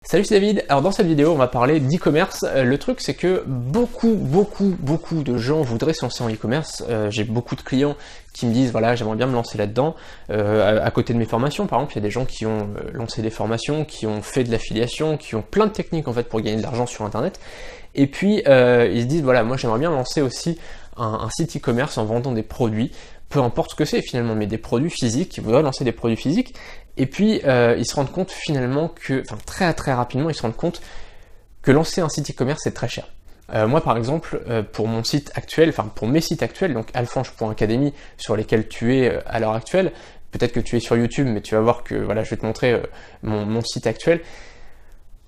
Salut, c'est David. Alors dans cette vidéo on va parler d'e-commerce. Le truc c'est que beaucoup de gens voudraient se lancer en e-commerce. J'ai beaucoup de clients qui me disent voilà, j'aimerais bien me lancer là-dedans. À côté de mes formations par exemple, il y a des gens qui ont lancé des formations, qui ont fait de l'affiliation, qui ont plein de techniques en fait pour gagner de l'argent sur internet. Et puis ils se disent voilà, moi j'aimerais bien lancer aussi un site e-commerce en vendant des produits, peu importe ce que c'est finalement, mais des produits physiques, ils voudraient lancer des produits physiques. Et puis ils se rendent compte finalement que, très rapidement, ils se rendent compte que lancer un site e-commerce c'est très cher. Moi par exemple, pour mon site actuel, pour mes sites actuels, donc alfange.academy sur lesquels tu es à l'heure actuelle, peut-être que tu es sur YouTube, mais tu vas voir que voilà, je vais te montrer mon site actuel.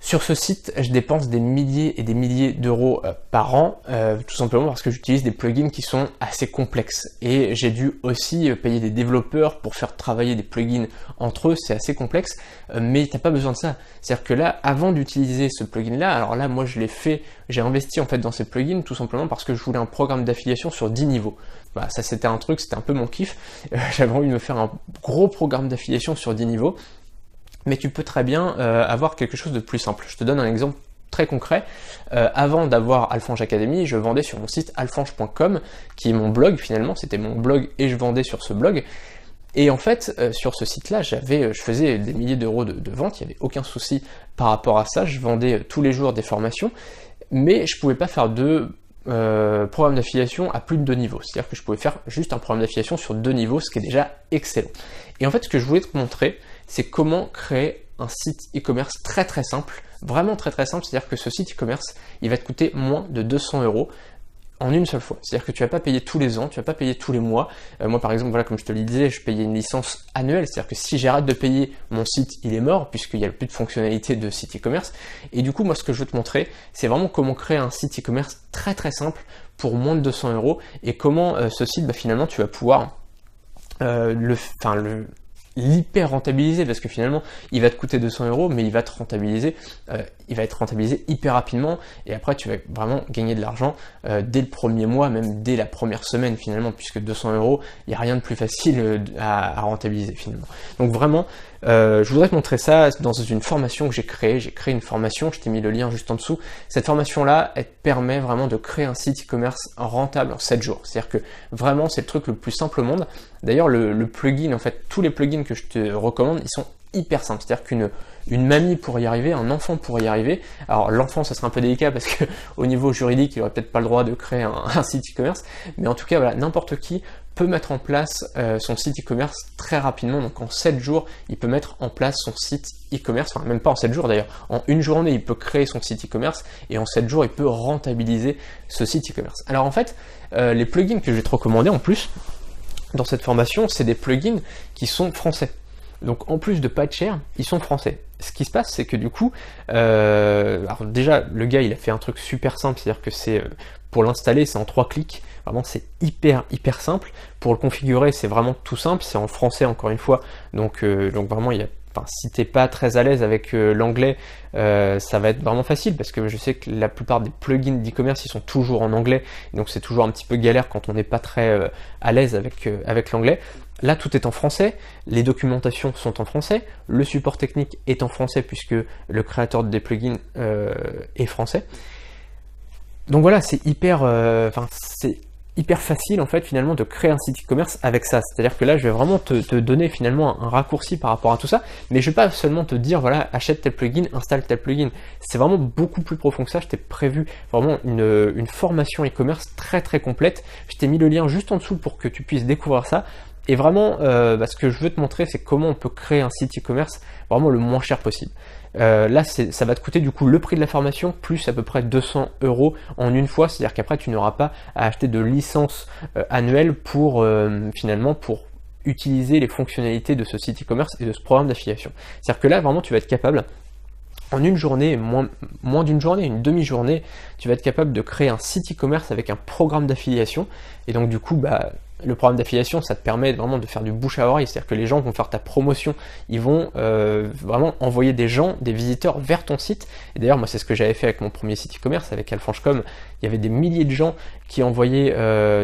Sur ce site, je dépense des milliers et des milliers d'euros par an, tout simplement parce que j'utilise des plugins qui sont assez complexes. Et j'ai dû aussi payer des développeurs pour faire travailler des plugins entre eux, c'est assez complexe, mais t'as pas besoin de ça. C'est-à-dire que là, avant d'utiliser ce plugin-là, alors là, moi je l'ai fait, j'ai investi en fait dans ces plugins tout simplement parce que je voulais un programme d'affiliation sur 10 niveaux. Voilà, ça c'était un truc, c'était un peu mon kiff. J'avais envie de me faire un gros programme d'affiliation sur 10 niveaux. Mais tu peux très bien avoir quelque chose de plus simple. Je te donne un exemple très concret. Avant d'avoir Alfange Academy, je vendais sur mon site alfange.com, qui est mon blog finalement, c'était mon blog et je vendais sur ce blog. Et en fait, sur ce site-là, je faisais des milliers d'euros de ventes, il n'y avait aucun souci par rapport à ça, je vendais tous les jours des formations, mais je ne pouvais pas faire de programme d'affiliation à plus de 2 niveaux. C'est-à-dire que je pouvais faire juste un programme d'affiliation sur 2 niveaux, ce qui est déjà excellent. Et en fait, ce que je voulais te montrer, c'est comment créer un site e-commerce très simple, vraiment très simple, c'est-à-dire que ce site e-commerce, il va te coûter moins de 200 euros en une seule fois. C'est-à-dire que tu vas pas payer tous les ans, tu vas pas payer tous les mois. Moi par exemple, voilà, comme je te le disais, je payais une licence annuelle, c'est-à-dire que si j'arrête de payer, mon site il est mort, puisqu'il n'y a plus de fonctionnalité de site e-commerce. Et du coup, moi ce que je veux te montrer, c'est vraiment comment créer un site e-commerce très simple pour moins de 200 euros et comment ce site, finalement, tu vas pouvoir l'hyper rentabiliser, parce que finalement il va te coûter 200 euros mais il va te rentabiliser, il va être rentabilisé hyper rapidement et après tu vas vraiment gagner de l'argent dès le premier mois, même dès la première semaine finalement, puisque 200 euros, il n'y a rien de plus facile à rentabiliser finalement. Donc vraiment je voudrais te montrer ça dans une formation que j'ai créée une formation, je t'ai mis le lien juste en dessous. Cette formation là, elle te permet vraiment de créer un site e-commerce rentable en 7 jours, c'est à dire que vraiment c'est le truc le plus simple au monde. D'ailleurs le plugin, en fait tous les plugins que je te recommande, ils sont hyper simples, c'est à dire qu'une mamie pourrait y arriver, un enfant pourrait y arriver. Alors l'enfant ça serait un peu délicat parce que au niveau juridique il aurait peut-être pas le droit de créer un site e-commerce, mais en tout cas voilà, n'importe qui peut mettre en place son site e-commerce très rapidement. Donc en 7 jours il peut mettre en place son site e-commerce, enfin même pas en 7 jours d'ailleurs, en une journée il peut créer son site e-commerce et en 7 jours il peut rentabiliser ce site e-commerce. Alors en fait les plugins que je vais te recommander en plus dans cette formation, c'est des plugins qui sont français. Donc en plus de pas être cher, ils sont français. Ce qui se passe, c'est que du coup, alors déjà le gars il a fait un truc super simple, c'est-à-dire que c'est pour l'installer c'est en 3 clics, vraiment c'est hyper simple. Pour le configurer c'est vraiment tout simple, c'est en français encore une fois, donc vraiment il y a, si t'es pas très à l'aise avec l'anglais, ça va être vraiment facile parce que je sais que la plupart des plugins d'e-commerce ils sont toujours en anglais, donc c'est toujours un petit peu galère quand on n'est pas très à l'aise avec l'anglais. Là tout est en français, les documentations sont en français, le support technique est en français puisque le créateur des plugins est français. Donc voilà, c'est hyper facile en fait finalement de créer un site e-commerce avec ça. C'est-à-dire que là je vais vraiment te donner finalement un raccourci par rapport à tout ça, mais je vais pas seulement te dire voilà, achète tel plugin, installe tel plugin. C'est vraiment beaucoup plus profond que ça. Je t'ai prévu vraiment une formation e-commerce très complète. Je t'ai mis le lien juste en dessous pour que tu puisses découvrir ça. Et vraiment ce que je veux te montrer, c'est comment on peut créer un site e-commerce vraiment le moins cher possible. Là ça va te coûter du coup le prix de la formation plus à peu près 200 euros en une fois, c'est à dire qu'après tu n'auras pas à acheter de licence annuelle pour finalement pour utiliser les fonctionnalités de ce site e-commerce et de ce programme d'affiliation. C'est à dire que là vraiment tu vas être capable en une journée, moins d'une journée, une demi-journée, tu vas être capable de créer un site e-commerce avec un programme d'affiliation. Et donc du coup, le programme d'affiliation, ça te permet vraiment de faire du bouche à oreille, c'est-à-dire que les gens vont faire ta promotion, ils vont vraiment envoyer des gens, des visiteurs vers ton site. Et d'ailleurs, moi, c'est ce que j'avais fait avec mon premier site e-commerce, avec Alfange.com. Il y avait des milliers de gens qui envoyaient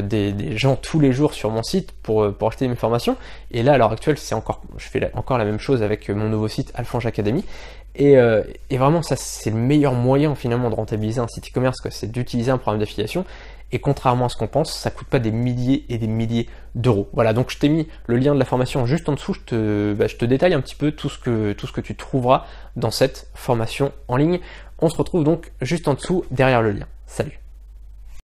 des gens tous les jours sur mon site pour acheter mes formations. Et là, à l'heure actuelle, je fais encore la même chose avec mon nouveau site Alfange Academy. Et vraiment, ça, c'est le meilleur moyen finalement de rentabiliser un site e-commerce, c'est d'utiliser un programme d'affiliation. Et contrairement à ce qu'on pense, ça coûte pas des milliers et des milliers d'euros. Voilà, donc je t'ai mis le lien de la formation juste en dessous. Je te détaille un petit peu tout ce que tu trouveras dans cette formation en ligne. On se retrouve donc juste en dessous, derrière le lien. Salut!